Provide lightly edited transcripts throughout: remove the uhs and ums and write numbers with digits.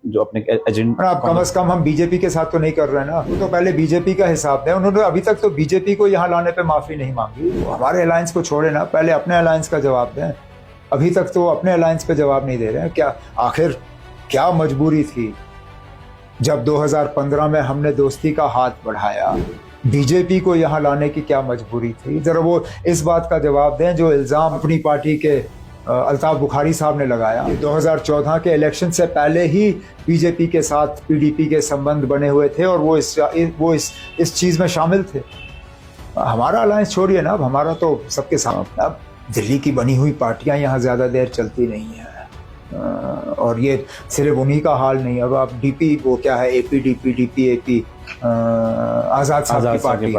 जो अपने एजेंडा। अब कम से कम हम बीजेपी के साथ तो नहीं कर रहे हैं ना। तो पहले बीजेपी का हिसाब दें। उन्होंने अभी तक तो बीजेपी को यहाँ लाने पे माफी नहीं मांगी। तो हमारे अलायंस को छोड़े ना, पहले अपने अलायंस का जवाब दें। अभी तक तो अपने अलायंस पे जवाब नहीं दे रहे हैं। क्या आखिर क्या मजबूरी थी जब 2015 में हमने दोस्ती का हाथ बढ़ाया? बीजेपी को यहाँ लाने की क्या मजबूरी थी? जरा वो इस बात का जवाब दें जो इल्जाम अपनी पार्टी के अल्ताफ बुखारी साहब ने लगाया। 2014 के इलेक्शन से पहले ही बीजेपी के साथ पीडीपी के संबंध बने हुए थे और वो इस चीज में शामिल थे। हमारा अलायंस छोड़िए ना, अब हमारा तो सबके साथ। अब दिल्ली की बनी हुई पार्टियां यहाँ ज्यादा देर चलती नहीं है और ये सिर्फ उन्हीं का हाल नहीं। अब आप डीपी वो क्या है, एपीडीपी डीपी एपी आजाद साहब की पार्टी,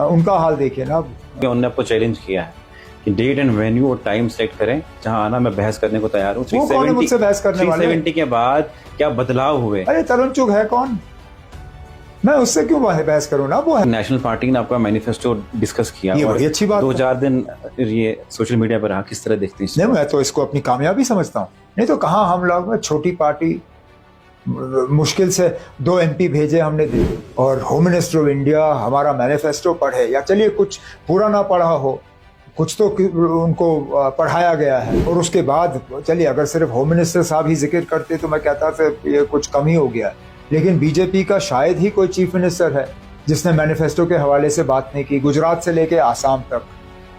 उनका हाल देखिए ना। उन्होंने आपको चैलेंज किया है कि डेट एंड वेन्यू और टाइम सेलेक्ट करें जहां आना, मैं बहस करने को तैयार हूँ। वो कौन है मुझसे बहस करने वाले? 370 के बाद क्या बदलाव हुए? अरे तरुण चुग है कौन? मैं उससे क्यों बहस करूं ना? वो है नेशनल पार्टी ने आपका मैनिफेस्टो डिस्कस किया, ये बड़ी अच्छी बात। 2-4 दिन ये सोशल मीडिया पर रहा, किस तरह देखते हैं? नहीं, मैं तो इसको अपनी कामयाबी समझता हूँ। नहीं तो कहाँ हम लोग में छोटी पार्टी, मुश्किल से 2 MP भेजे हमने दे, और होम मिनिस्टर ऑफ इंडिया हमारा मैनिफेस्टो पढ़े, या चलिए कुछ पूरा ना पढ़ा हो, कुछ तो उनको पढ़ाया गया है, और उसके बाद चलिए अगर सिर्फ होम मिनिस्टर साहब ही जिक्र करते तो मैं कहता था ये कुछ कम ही हो गया। लेकिन बीजेपी का शायद ही कोई चीफ मिनिस्टर है जिसने मैनिफेस्टो के हवाले से बात नहीं की। गुजरात से लेके आसाम तक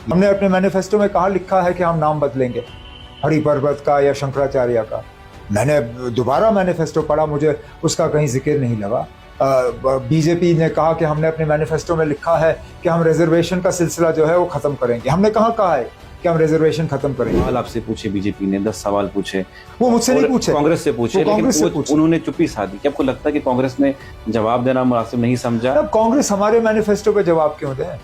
हमने अपने मैनिफेस्टो में कहाँ लिखा है कि हम नाम बदलेंगे हरिपर्वत का या शंकराचार्य का? मैंने दोबारा मैनिफेस्टो पढ़ा, मुझे उसका कहीं जिक्र नहीं लगा। बीजेपी ने कहा कि हमने अपने मैनिफेस्टो में लिखा है कि हम रिजर्वेशन का सिलसिला जो है वो खत्म करेंगे। हमने कहाँ कहा है कि हम रिजर्वेशन खत्म करेंगे? सवाल आपसे पूछे, बीजेपी ने 10 सवाल पूछे, वो मुझसे नहीं पूछे, कांग्रेस से पूछे, लेकिन उन्होंने चुप्पी साधी। क्या आपको लगता है कि कांग्रेस ने जवाब देना मुनासिब नहीं समझा? कांग्रेस हमारे मैनिफेस्टो पे जवाब क्यों दे?